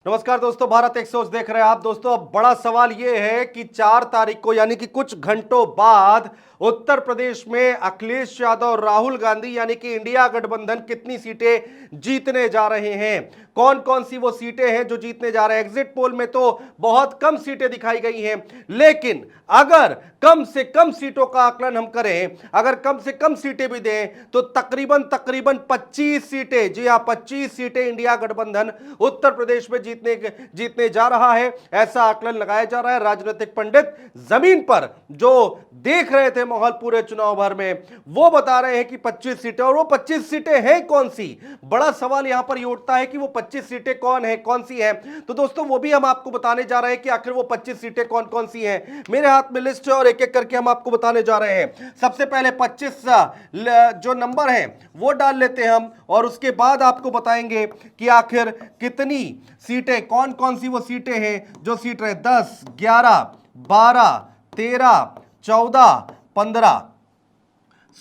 नमस्कार दोस्तों, भारत एक सोच देख रहे हैं आप। दोस्तों अब बड़ा सवाल यह है कि 4 तारीख को यानी कि कुछ घंटों बाद उत्तर प्रदेश में अखिलेश यादव और राहुल गांधी यानी कि इंडिया गठबंधन कितनी सीटें जीतने जा रहे हैं। कौन कौन सी वो सीटें हैं जो जीतने जा रहे हैं। एग्जिट पोल में तो बहुत कम सीटें दिखाई गई हैं, लेकिन अगर कम से कम सीटों का आकलन हम करें, अगर कम से कम सीटें भी दें तो तकरीबन तकरीबन 25 सीटें, जी हां 25 सीटें इंडिया गठबंधन उत्तर प्रदेश में जीतने जा रहा है। ऐसा आकलन लगाया जा रहा है। राजनीतिक पंडित जमीन पर जो देख रहे थे माहौल पूरे चुनाव भर में, वो बता रहे हैं कि 25 सीटें, और वो 25 सीटें हैं कौन सी। बड़ा सवाल यहां पर ये उठता है कि वो 25 सीटें कौन सी हैं। तो दोस्तों वो भी हम आपको बताने जा रहे हैं कि आखिर वो 25 सीटें कौन कौन सी हैं। मेरे हाथ में लिस्ट है और एक एक करके हम आपको बताने जा रहे हैं। सबसे पहले 25 जो नंबर है वो डाल लेते हैं हम, और उसके बाद आपको बताएंगे कि आखिर कितनी सीटें, कौन कौन सी वो सीटें हैं जो सीट रहे 10, 11, 12, 13, 14, 15,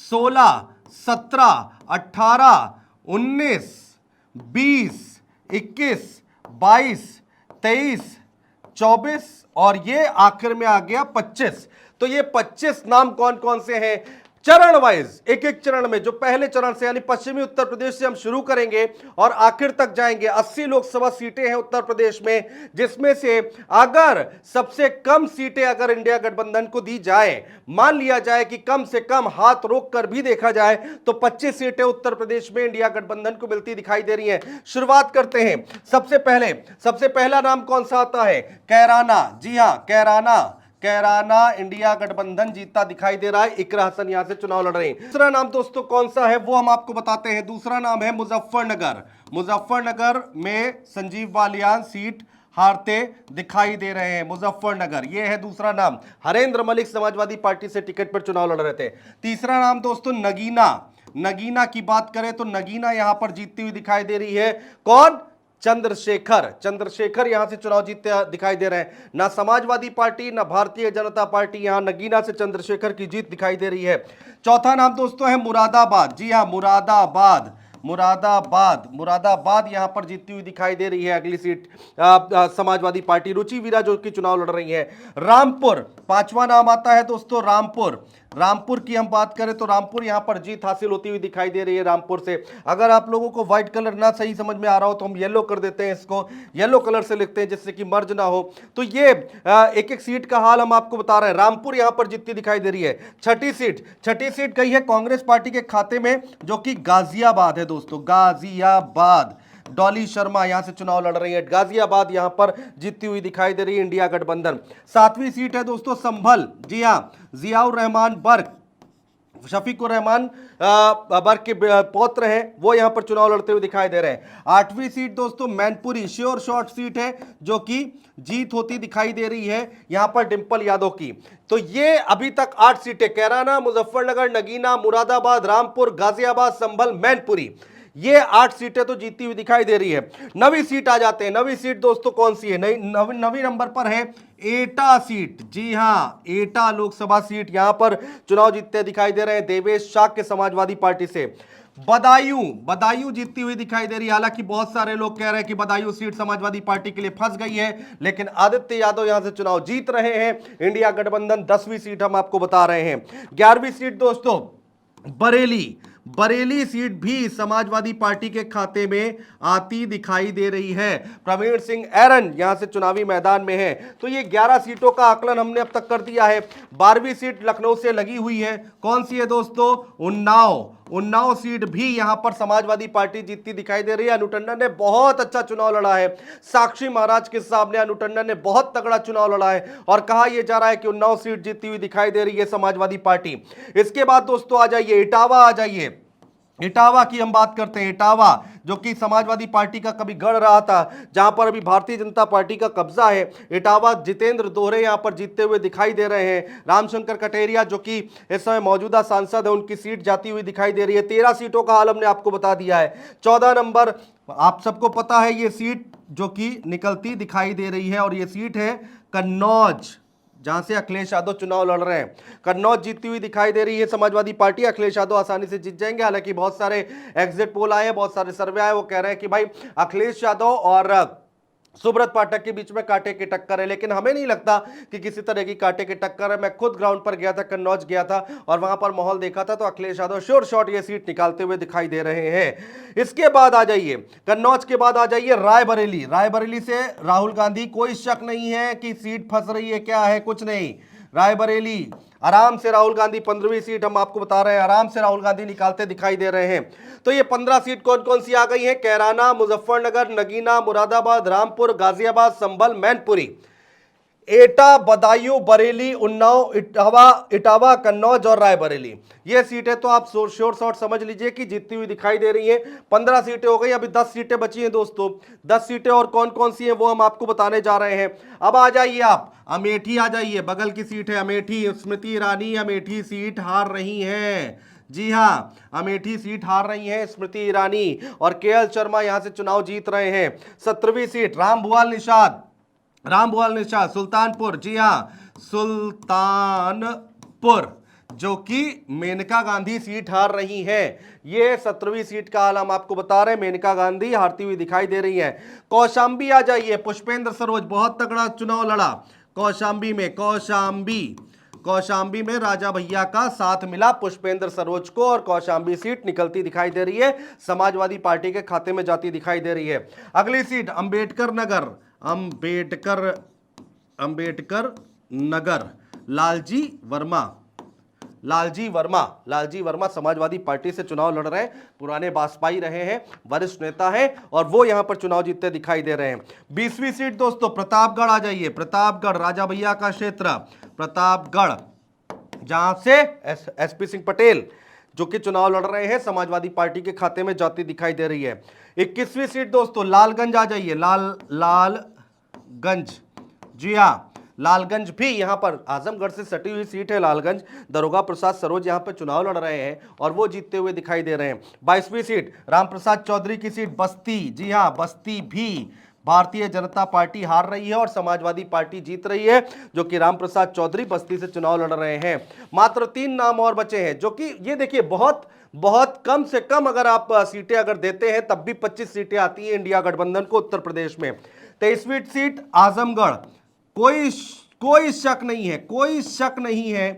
16, 17, 18, 19, 20, 21, 22, 23, 24 और ये आखिर में आ गया 25। तो ये 25 नाम कौन कौन से हैं, चरण वाइज, एक एक चरण में, जो पहले चरण से यानी पश्चिमी उत्तर प्रदेश से हम शुरू करेंगे और आखिर तक जाएंगे। 80 लोकसभा सीटें हैं उत्तर प्रदेश में, जिसमें से अगर सबसे कम सीटें अगर इंडिया गठबंधन को दी जाए, मान लिया जाए कि कम से कम हाथ रोक कर भी देखा जाए, तो 25 सीटें उत्तर प्रदेश में इंडिया गठबंधन को मिलती दिखाई दे रही हैं। शुरुआत करते हैं। सबसे पहला नाम कौन सा आता है, कैराना। जी हां, कैराना इंडिया गठबंधन जीतता दिखाई दे रहा है। इकरा हसन यहां से चुनाव लड़ रहे हैं। दूसरा नाम दोस्तों कौन सा है वो हम आपको बताते हैं। दूसरा नाम है मुजफ्फरनगर में संजीव बालियान सीट हारते दिखाई दे रहे हैं। मुजफ्फरनगर ये है दूसरा नाम। हरेंद्र मलिक समाजवादी पार्टी से टिकट पर चुनाव लड़ रहे थे। तीसरा नाम दोस्तों नगीना की बात करें तो नगीना यहां पर जीतती हुई दिखाई दे रही है। कौन, चंद्रशेखर यहां से चुनाव जीतते दिखाई दे रहे हैं। ना समाजवादी पार्टी ना भारतीय जनता पार्टी, यहां नगीना से चंद्रशेखर की जीत दिखाई दे रही है। चौथा नाम दोस्तों है मुरादाबाद। जी हां, मुरादाबाद यहां पर जीतती हुई दिखाई दे रही है। अगली सीट समाजवादी पार्टी, रुचि वीरा जो कि चुनाव लड़ रही है। रामपुर, पांचवा नाम आता है दोस्तों रामपुर की हम बात करें तो रामपुर यहां पर जीत हासिल होती हुई दिखाई दे रही है। रामपुर से अगर आप लोगों को व्हाइट कलर ना सही समझ में आ रहा हो तो हम येलो कर देते हैं, इसको येलो कलर से लिखते हैं जिससे कि मर्ज ना हो। तो ये एक एक सीट का हाल हम आपको बता रहे हैं। रामपुर यहां पर जीतती दिखाई दे रही है। छठी सीट गई है कांग्रेस पार्टी के खाते में, जो कि गाजियाबाद है दोस्तों, गाजियाबाद। डॉली शर्मा यहां से चुनाव लड़ रही है। गाजियाबाद यहां पर जीतती हुई दिखाई दे रही है इंडिया गठबंधन। सातवीं सीट है दोस्तों संभल। जी हां, जियाउर रहमान बर्क, शफीकुर रहमान बर्क के पौत्र हैं, वो यहां पर चुनाव लड़ते हुए दिखाई दे रहे हैं। आठवीं सीट दोस्तों मैनपुरी, श्योर शॉर्ट सीट है, जो कि जीत होती दिखाई दे रही है यहां पर डिंपल यादव की। तो ये अभी तक 8 सीटें, कैराना, मुजफ्फरनगर, नगीना, मुरादाबाद, रामपुर, गाजियाबाद, संभल, मैनपुरी, ये 8 सीटें तो जीती हुई दिखाई दे रही है। नवी सीट आ जाते हैं। नवी सीट दोस्तों कौन सी है, नवी नंबर पर है एटा सीट। जी हां, एटा लोकसभा सीट यहां पर चुनाव जीतते दिखाई दे रहे हैं देवेश शाह के समाजवादी पार्टी से। बदायूं जीतती हुई दिखाई दे रही है। हालांकि बहुत सारे लोग कह रहे हैं कि बदायूं सीट समाजवादी पार्टी के लिए फंस गई है, लेकिन आदित्य यादव यहां से चुनाव जीत रहे हैं। इंडिया गठबंधन 10वीं सीट हम आपको बता रहे हैं। 11वीं सीट दोस्तों बरेली सीट भी समाजवादी पार्टी के खाते में आती दिखाई दे रही है। प्रवीण सिंह ऐरन यहां से चुनावी मैदान में है। तो ये 11 सीटों का आकलन हमने अब तक कर दिया है। 12वीं सीट लखनऊ से लगी हुई है। कौन सी है दोस्तों, उन्नाव सीट भी यहां पर समाजवादी पार्टी जीतती दिखाई दे रही है। अनु टंडन ने बहुत अच्छा चुनाव लड़ा है। साक्षी महाराज के सामने अनु टंडन ने बहुत तगड़ा चुनाव लड़ा है और कहा यह जा रहा है कि उन्नाव सीट जीतती हुई दिखाई दे रही है समाजवादी पार्टी। इसके बाद दोस्तों आ जाइए इटावा, इटावा की हम बात करते हैं। इटावा जो कि समाजवादी पार्टी का कभी गढ़ रहा था, जहां पर अभी भारतीय जनता पार्टी का कब्जा है। इटावा जितेंद्र दोहरे यहां पर जीतते हुए दिखाई दे रहे हैं। रामशंकर कटेरिया जो कि इस समय मौजूदा सांसद है, उनकी सीट जाती हुई दिखाई दे रही है। 13 सीटों का हाल हमने आपको बता दिया है। 14 नंबर आप सबको पता है, ये सीट जो कि निकलती दिखाई दे रही है और ये सीट है कन्नौज, जहां से अखिलेश यादव चुनाव लड़ रहे हैं। कन्नौज जीतती हुई दिखाई दे रही है समाजवादी पार्टी। अखिलेश यादव आसानी से जीत जाएंगे। हालांकि बहुत सारे एग्जिट पोल आए, बहुत सारे सर्वे आए, वो कह रहे हैं कि भाई अखिलेश यादव और सुब्रत पाठक के बीच में कांटे की टक्कर है, लेकिन हमें नहीं लगता कि किसी तरह की कांटे की टक्कर है। मैं खुद ग्राउंड पर गया था, कन्नौज गया था और वहां पर माहौल देखा था, तो अखिलेश यादव श्योर शॉट ये सीट निकालते हुए दिखाई दे रहे हैं। इसके बाद आ जाइए कन्नौज के बाद आ जाइए रायबरेली। रायबरेली से राहुल गांधी, कोई शक नहीं है कि सीट फंस रही है, क्या है, कुछ नहीं। रायबरेली आराम से राहुल गांधी 15वीं सीट हम आपको बता रहे हैं, आराम से राहुल गांधी निकालते दिखाई दे रहे हैं। तो ये 15 सीट कौन कौन सी आ गई हैं? कैराना, मुजफ्फरनगर, नगीना, मुरादाबाद, रामपुर, गाजियाबाद, संभल, मैनपुरी, एटा, बदायूं, बरेली, उन्नाव, इटावा, कन्नौज और रायबरेली। ये सीटें तो आप श्योर शॉट समझ लीजिए कि जीतती हुई दिखाई दे रही हैं। 15 सीटें हो गई, अभी 10 सीटें बची हैं दोस्तों। 10 सीटें और कौन कौन सी हैं वो हम आपको बताने जा रहे हैं। अब आ जाइए आप अमेठी, आ जाइए, बगल की सीट है अमेठी। स्मृति ईरानी अमेठी सीट हार रही हैं। जी हां, अमेठी सीट हार रही है स्मृति ईरानी, और केएल शर्मा यहां से चुनाव जीत रहे हैं। 17वीं सीट रामभुआल निषाद, सुल्तानपुर, जी हां सुल्तानपुर, जो कि मेनका गांधी सीट हार रही है। ये 17वीं सीट का हाल हम आपको बता रहे हैं, मेनका गांधी हारती हुई दिखाई दे रही है। कौशांबी आ जाइए, पुष्पेंद्र सरोज बहुत तगड़ा चुनाव लड़ा कौशांबी में। कौशांबी में राजा भैया का साथ मिला पुष्पेंद्र सरोज को, और कौशांबी सीट निकलती दिखाई दे रही है, समाजवादी पार्टी के खाते में जाती दिखाई दे रही है। अगली सीट अंबेडकर नगर, लालजी वर्मा समाजवादी पार्टी से चुनाव लड़ रहे हैं, पुराने बासपाई रहे हैं, वरिष्ठ नेता हैं, और वो यहां पर चुनाव जीतते दिखाई दे रहे हैं। 20वीं सीट दोस्तों प्रतापगढ़ आ जाइए, प्रतापगढ़ राजा भैया का क्षेत्र, प्रतापगढ़, जहां से एसपी सिंह पटेल जो कि चुनाव लड़ रहे हैं, समाजवादी पार्टी के खाते में जाती दिखाई दे रही है। 21वीं सीट दोस्तों लालगंज आ जाइए, लालगंज, जी हां, लालगंज भी यहां पर आजमगढ़ से सटी हुई सीट है। लालगंज दरोगा प्रसाद सरोज यहां पर चुनाव लड़ रहे हैं और वो जीतते हुए दिखाई दे रहे हैं। 22वीं सीट रामप्रसाद चौधरी की सीट बस्ती, जी हां बस्ती भी भारतीय जनता पार्टी हार रही है और समाजवादी पार्टी जीत रही है, जो कि रामप्रसाद चौधरी बस्ती से चुनाव लड़ रहे हैं। मात्र 3 नाम और बचे हैं, जो कि ये देखिए बहुत कम से कम अगर आप सीटें अगर देते हैं तब भी 25 सीटें आती हैं इंडिया गठबंधन को उत्तर प्रदेश में। 23वीं सीट आजमगढ़, कोई शक नहीं है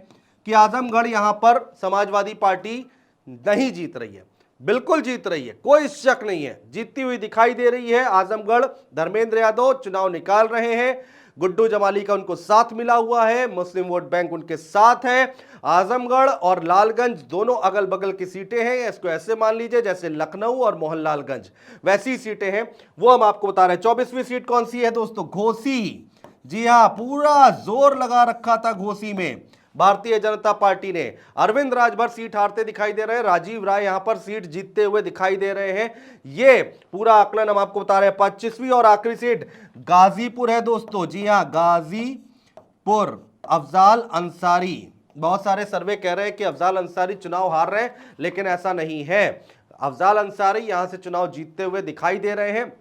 कि आजमगढ़ यहां पर समाजवादी पार्टी नहीं जीत रही है, बिल्कुल जीत रही है, कोई शक नहीं है, जीतती हुई दिखाई दे रही है आजमगढ़। धर्मेंद्र यादव चुनाव निकाल रहे हैं, गुड्डू जमाली का उनको साथ मिला हुआ है, मुस्लिम वोट बैंक उनके साथ है। आजमगढ़ और लालगंज दोनों अगल बगल की सीटें हैं, इसको ऐसे मान लीजिए जैसे लखनऊ और मोहनलालगंज वैसी सीटें हैं, वो हम आपको बता रहे हैं। 24वीं सीट कौन सी है दोस्तों? घोसी, जी हां, पूरा जोर लगा रखा था घोसी में भारतीय जनता पार्टी ने। अरविंद राजभर सीट हारते दिखाई दे रहे हैं, राजीव राय यहां पर सीट जीतते हुए दिखाई दे रहे हैं। ये पूरा आकलन हम आपको बता रहे हैं। 25वीं और आखिरी सीट गाजीपुर है दोस्तों, जी हां गाजीपुर, अफजाल अंसारी। बहुत सारे सर्वे कह रहे हैं कि अफजाल अंसारी चुनाव हार रहे हैं, लेकिन ऐसा नहीं है, अफजाल अंसारी यहां से चुनाव जीतते हुए दिखाई दे रहे हैं।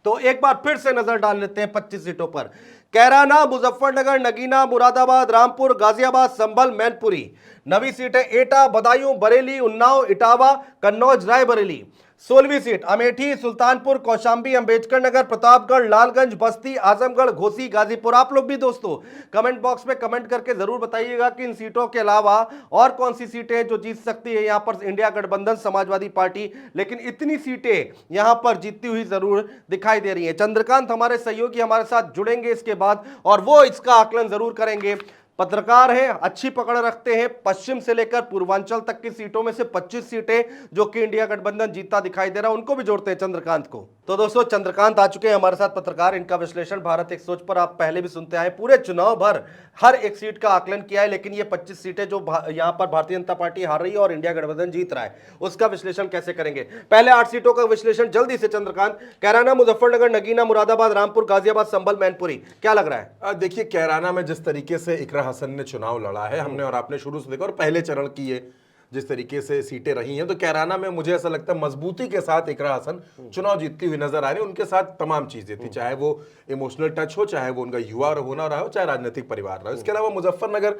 तो एक बार फिर से नजर डाल लेते हैं 25 सीटों पर। कैराना, मुजफ्फरनगर, नगीना, मुरादाबाद, रामपुर, गाजियाबाद, संभल, मैनपुरी। नवी सीटें एटा, बदायूं, बरेली, उन्नाव, इटावा, कन्नौज, रायबरेली। 16वीं सीट अमेठी, सुल्तानपुर, कौशांबी, अंबेडकर नगर, प्रतापगढ़, लालगंज, बस्ती, आजमगढ़, घोसी, गाजीपुर। आप लोग भी दोस्तों कमेंट बॉक्स में कमेंट करके जरूर बताइएगा कि इन सीटों के अलावा और कौन सी सीटें जो जीत सकती है यहां पर इंडिया गठबंधन समाजवादी पार्टी, लेकिन इतनी सीटें यहां पर जीतती हुई जरूर दिखाई दे रही है। चंद्रकांत हमारे सहयोगी हमारे साथ जुड़ेंगे इसके बाद और वो इसका आकलन जरूर करेंगे। पत्रकार हैं, अच्छी पकड़ रखते हैं, पश्चिम से लेकर पूर्वांचल तक की सीटों में से 25 सीटें जो कि इंडिया गठबंधन जीतता दिखाई दे रहा है, उनको भी जोड़ते हैं चंद्रकांत को। तो दोस्तों चंद्रकांत आ चुके हैं हमारे साथ, पत्रकार, इनका विश्लेषण भारत एक सोच पर आप पहले भी सुनते आए, पूरे चुनाव भर हर एक सीट का आकलन किया है, लेकिन ये 25 सीटें जो यहां पर भारतीय जनता पार्टी हार रही है और इंडिया गठबंधन जीत रहा है, उसका विश्लेषण कैसे करेंगे। पहले 8 सीटों का विश्लेषण जल्दी से चंद्रकांत। कैराना, मुजफ्फरनगर, नगीना, मुरादाबाद, रामपुर, गाजियाबाद, संभल, मैनपुरी, क्या लग रहा है? देखिए कैराना में जिस तरीके से इकरा हसन ने चुनाव लड़ा है, हमने और आपने शुरू से देखा, और पहले चरण की ये जिस तरीके से सीटें रही हैं, तो कैराना में मुझे ऐसा लगता है मजबूती के साथ इकरा हसन चुनाव जीतती हुई नजर आ रही है। उनके साथ तमाम चीजें थी, चाहे वो इमोशनल टच हो, चाहे वो उनका युवा होना रहा हो, चाहे राजनीतिक परिवार रहा हो। इसके अलावा मुजफ्फरनगर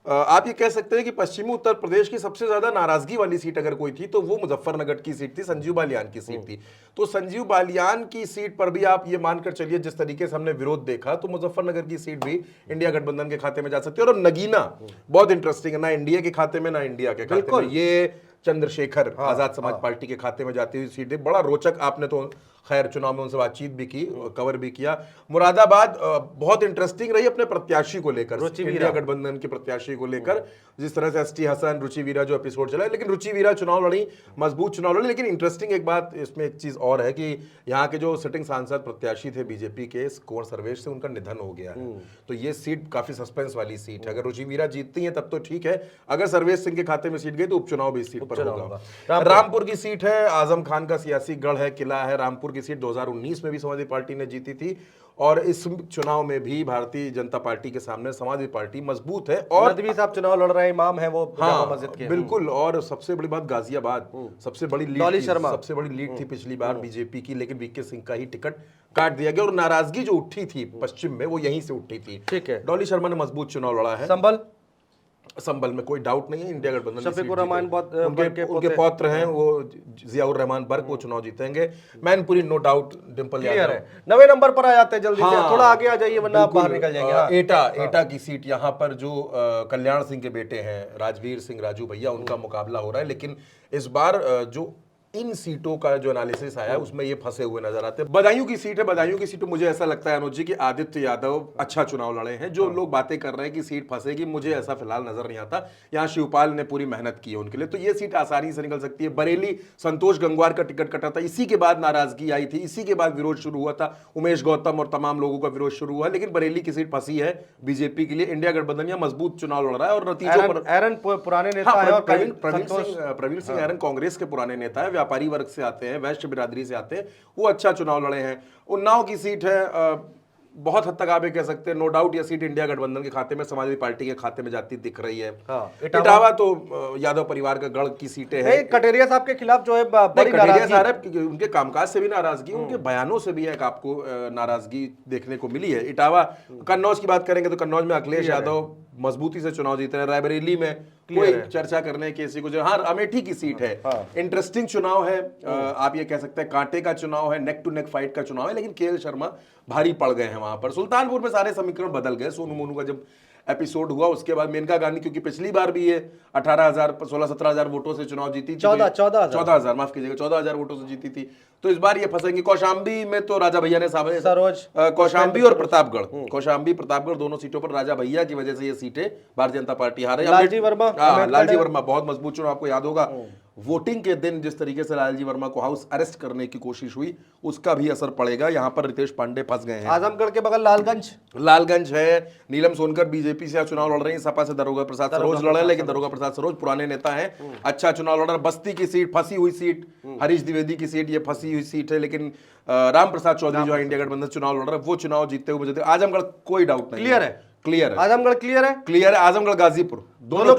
आप ये कह सकते हैं कि पश्चिमी उत्तर प्रदेश की सबसे ज्यादा नाराजगी वाली सीट अगर कोई थी तो वो मुजफ्फरनगर की सीट थी, संजीव बालियान की सीट थी। तो संजीव बालियान की सीट पर भी आप ये मानकर चलिए जिस तरीके से हमने विरोध देखा, तो मुजफ्फरनगर की सीट भी इंडिया गठबंधन के खाते में जा सकती है। और नगीना बहुत इंटरेस्टिंग है, ना इंडिया के खाते में ना इंडिया के खाते में, ये चंद्रशेखर आजाद समाज पार्टी के खाते में जाती हुई सीट है। बड़ा रोचक, आपने तो खैर चुनाव में उनसे बातचीत भी की, कवर भी किया। मुरादाबाद बहुत इंटरेस्टिंग रही अपने प्रत्याशी को लेकर, इंडिया गठबंधन के प्रत्याशी को लेकर, जिस तरह से एसटी हसन, रुचि वीरा जो एपिसोड चला, लेकिन रुचि वीरा चुनाव लड़ी, मजबूत चुनाव लड़ी। लेकिन इंटरेस्टिंग एक बात इसमें एक चीज और है कि यहाँ के जो सिटिंग सांसद प्रत्याशी थे बीजेपी के, कुंवर सर्वेश से, उनका निधन हो गया है। तो ये सीट काफी सस्पेंस वाली सीट है। अगर रुचि वीरा जीतती है तब तो ठीक है, अगर सर्वेश सिंह के खाते में सीट गई तो उपचुनाव भी इस सीट पर होगा। रामपुर की सीट है, आजम खान का सियासी गढ़ है, किला है। रामपुर की सीट 2019 में भी समाजवादी पार्टी ने जीती थी और इस चुनाव में भी भारतीय जनता पार्टी के सामने समाजवादी पार्टी मजबूत है। और नदवी साहब चुनाव लड़ रहे हैं, इमाम है वो जामा मस्जिद के। बिल्कुल। और सबसे बड़ी बात, गाजियाबाद सबसे बड़ी लीड थी पिछली बार बीजेपी की, लेकिन वीके सिंह का ही टिकट काट दिया गया। और नाराजगी जो उठी थी पश्चिम में वो यहीं से उठी थी। ठीक है, डॉली शर्मा ने मजबूत चुनाव लड़ा है। संभल में कोई डाउट नहीं है, इंडिया गठबंधन शफीकुर रहमान उनके पौत्र हैं, वो जियाउर रहमान बर्क, वो चुनाव जीतेंगे। मैनपुरी नो डाउट डिंपल यादव है। 9वें नंबर पर आ जाते हैं जल्दी से, थोड़ा आगे आ जाइए वरना आप बाहर निकल जाएंगे। एटा की सीट यहाँ पर जो कल्याण सिंह के बेटे हैं राजवीर सिंह राजू भैया, उनका मुकाबला हो रहा है। लेकिन इस बार जो इन सीटों का जो एनालिसिस आया उसमें ये फंसे हुए नजर आते हैं। बदायूं की सीट है, बदायूं की सीट में मुझे ऐसा लगता है अनुज जी कि आदित्य यादव अच्छा चुनाव लड़े हैं। जो लोग बातें कर रहे हैं कि सीट फंसेगी, मुझे ऐसा फिलहाल नजर नहीं आता। यहाँ शिवपाल ने पूरी मेहनत की है उनके लिए, तो ये सीट आसानी से निकल सकती है। बरेली संतोष गंगवार का टिकट कटा था, इसी के बाद नाराजगी आई थी, इसी के बाद विरोध शुरू हुआ था, उमेश गौतम और तमाम लोगों का विरोध शुरू हुआ। लेकिन बरेली की सीट फंसी है बीजेपी के लिए। इंडिया गठबंधन यहाँ मजबूत चुनाव लड़ रहा है और नतीजों पर एरन पुराने नेता है, प्रवीण सिंह एरन कांग्रेस के पुराने नेता है, व्यापारी वर्ग से आते हैं, वैश्य बिरादरी से आते हैं, वो अच्छा चुनाव लड़े हैं। उन्नाव की सीट है, बहुत हद तक आप ये कह सकते हैं नो डाउट ये सीट इंडिया गठबंधन के खाते में, समाजवादी पार्टी के खाते में जाती दिख रही है। इटावा तो यादव परिवार का गढ़ की सीटें हैं। कटेरिया साहब के खिलाफ जो है बड़ी नाराजगी है, उनके कामकाज से भी नाराजगी, उनके बयानों से भी एक आपको नाराजगी देखने को मिली है। इटावा, कन्नौज की बात करेंगे तो कन्नौज में अखिलेश यादव मजबूती से चुनाव जीत रहे हैं। रायबरेली में कोई चर्चा करने की किसी को, हाँ अमेठी की सीट है, इंटरेस्टिंग चुनाव है। आप ये कह सकते हैं कांटे का चुनाव है, नेक टू नेक फाइट का चुनाव है, लेकिन केएल शर्मा भारी पड़ गए हैं वहां पर। सुल्तानपुर में सारे समीकरण बदल गए। सोनू मोनू का जब एपिसोड हुआ उसके बाद मेनका गांधी, क्योंकि पिछली बार भी ये 18,000 16-17,000 वोटों से चुनाव जीती थी, 14,000 माफ कीजिएगा, 14,000 वोटों से जीती थी। तो इस बार ये फंसेंगे। कौशाम्बी में तो राजा भैया ने सरोज, कौशाम्बी और प्रतापगढ़, कौशाम्बी प्रतापगढ़ दोनों सीटों पर राजा भैया की वजह से ये सीटें भारतीय जनता पार्टी हारे। लालजी वर्मा बहुत मजबूत चुनाव, आपको याद होगा वोटिंग के दिन जिस तरीके से लालजी वर्मा को हाउस अरेस्ट करने की कोशिश हुई, उसका भी असर पड़ेगा। यहाँ पर रितेश पांडे फंस गए हैं। आजमगढ़ के बगल लालगंज है, नीलम सोनकर बीजेपी से चुनाव लड़ रही है, सपा से दरोगा प्रसाद सरोज लड़ रहे हैं, लेकिन दरोगा प्रसाद सरोज पुराने नेता हैं, अच्छा चुनाव लड़ रहे हैं। बस्ती की सीट फंसी हुई सीट, हरीश द्विवेदी की सीट ये फंसी हुई सीट है, लेकिन राम प्रसाद चौधरी जो है इंडिया गठबंधन चुनाव लड़ रहे हैं, वो चुनाव जीतते हुए मुझे आजमगढ़ कोई डाउट नहीं, क्लियर है। आजमगढ़ क्लियर है, आजमगढ़ गाजीपुर दोनों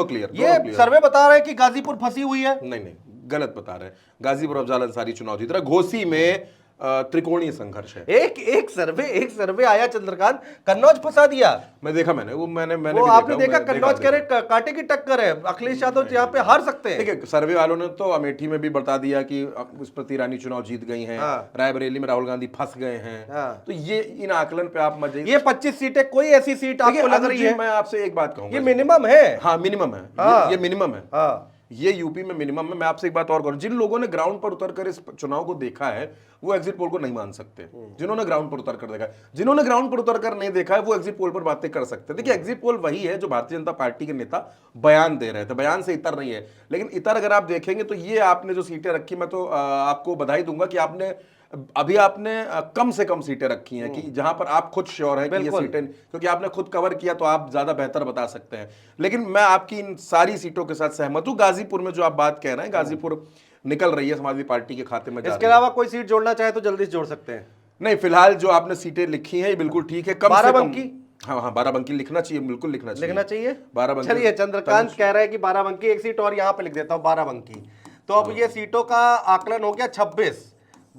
क्लियर। ये सर्वे बता रहे हैं कि गाजीपुर फंसी हुई है। नहीं, गलत बता रहे हैं। गाजीपुर अफजाल अंसारी चुनाव जीत रहा है। घोसी में त्रिकोणीय संघर्ष है। एक सर्वे आया चंद्रकांत, कन्नौज फंसा दिया। मैंने आपने देखा कन्नौज कह रहे कांटे की टक्कर है, अखिलेश यादव यहाँ पे हार सकते हैं। देखिए सर्वे वालों ने तो अमेठी में भी बता दिया कि स्मृति ईरानी चुनाव जीत गई हैं, रायबरेली में राहुल गांधी फंस गए हैं। तो ये इन आकलन पे आप मजे, ये 25 सीटें, कोई ऐसी सीट आपको लग रही है? मैं आपसे एक बात कहूंगा, ये मिनिमम है। हाँ मिनिमम है, ये मिनिमम है, ये यूपी में मिनिमम है। मैं आपसे एक बात और करूं, जिन लोगों ने ग्राउंड पर उतरकर इस चुनाव को देखा है वो एग्जिट पोल को नहीं मान सकते। जिन्होंने ग्राउंड पर उतरकर देखा है, जिन्होंने ग्राउंड पर उतरकर नहीं देखा है वो एग्जिट पोल पर बातें कर सकते हैं। देखिए एग्जिट पोल वही है जो भारतीय जनता पार्टी के नेता बयान दे रहे थे, बयान से इतर नहीं है। लेकिन इतर अगर आप देखेंगे तो ये आपने जो सीटें रखी, मैं तो आपको बधाई दूंगा कि आपने कम से कम सीटें रखी हैं कि जहां पर आप खुद श्योर है कि ये सीटें, क्योंकि आपने खुद कवर किया तो आप ज्यादा बेहतर बता सकते हैं। लेकिन मैं आपकी इन सारी सीटों के साथ सहमत हूं। गाजीपुर में जो आप बात कह रहे हैं, गाजीपुर निकल रही है समाजवादी पार्टी के खाते में। इसके अलावा कोई सीट जोड़ना चाहे तो जल्दी से जोड़ सकते हैं। नहीं, फिलहाल जो आपने सीटें लिखी हैं ये बिल्कुल ठीक है। कम से कम हाँ बाराबंकी लिखना चाहिए, बिल्कुल लिखना चाहिए बाराबंकी। चलिए चंद्रकांत कह रहे हैं कि बाराबंकी, एक सीट और यहाँ पे लिख देता हूँ बाराबंकी। तो अब ये सीटों का आकलन हो गया 26,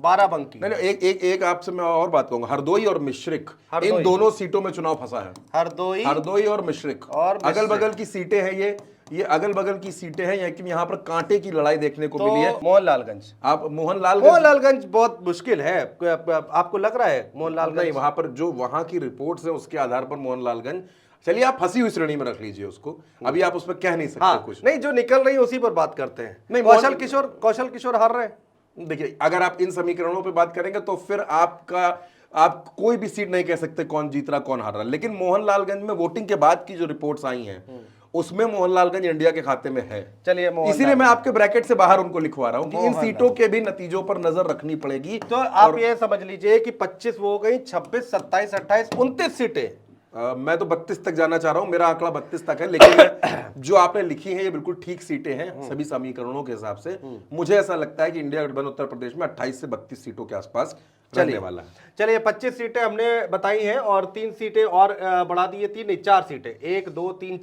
बाराबंकी। नहीं नहीं, एक आपसे मैं और बात कहूंगा, हरदोई और मिश्रिक, हरदोई। इन दोनों सीटों में चुनाव फंसा है। हरदोई और मिश्रिक, और अगल बगल की सीटें हैं ये अगल बगल की सीटें हैं, लेकिन यहाँ पर कांटे की लड़ाई देखने को मिली है। मोहनलालगंज, आप मोहनलाल मोहनलालगंज बहुत मुश्किल है, आपको लग रहा है मोहनलालगंज? नहीं, वहां पर जो वहां की रिपोर्ट्स है उसके आधार पर मोहनलालगंज, चलिए आप फंसी हुई श्रेणी में रख लीजिए उसको, अभी आप उस पर कह नहीं सकते हाँ, कुछ। नहीं, जो निकल रही है उसी पर बात करते हैं। नहीं, कौशल किशोर हार रहे हैं। देखिए, अगर आप इन समीकरणों पे बात करेंगे तो फिर आप कोई भी सीट नहीं कह सकते कौन जीत रहा कौन हार रहा, लेकिन मोहनलालगंज में वोटिंग के बाद की जो रिपोर्ट्स आई हैं उसमें मोहनलालगंज इंडिया के खाते में है। चलिए, इसीलिए मैं आपके ब्रैकेट से बाहर उनको लिखवा रहा हूं कि इन मोहनलाल। सीटों के भी नतीजों पर नजर रखनी पड़ेगी। तो आप ये समझ लीजिए कि 25 वो हो गई, 26, 27, 28, 29 सीटें। मैं तो 32 तक जाना चाह रहा हूं, मेरा आंकड़ा 32 तक है, लेकिन जो आपने लिखी है ये बिल्कुल ठीक सीटें हैं सभी समीकरणों के हिसाब से। मुझे ऐसा लगता है कि इंडिया गठबंधन उत्तर प्रदेश में 28 से 32 सीटों के आसपास रहने वाला है। चलिए, 25 सीटें हमने बताई हैं और 3 सीटें और बढ़ा दी है, 3 नहीं 4 सीटें, 1 2 3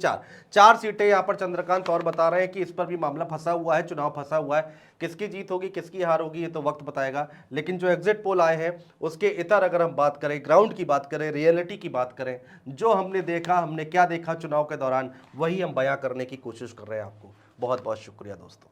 4 सीटें यहाँ पर चंद्रकांत और बता रहे हैं कि इस पर भी मामला फंसा हुआ है, चुनाव फंसा हुआ है। किसकी जीत होगी किसकी हार होगी ये तो वक्त बताएगा, लेकिन जो एग्जिट पोल आए हैं उसके इतर अगर हम बात करें, ग्राउंड की बात करें, रियलिटी की बात करें, जो हमने देखा, हमने क्या देखा चुनाव के दौरान, वही हम बयां करने की कोशिश कर रहे हैं आपको। बहुत बहुत शुक्रिया दोस्तों।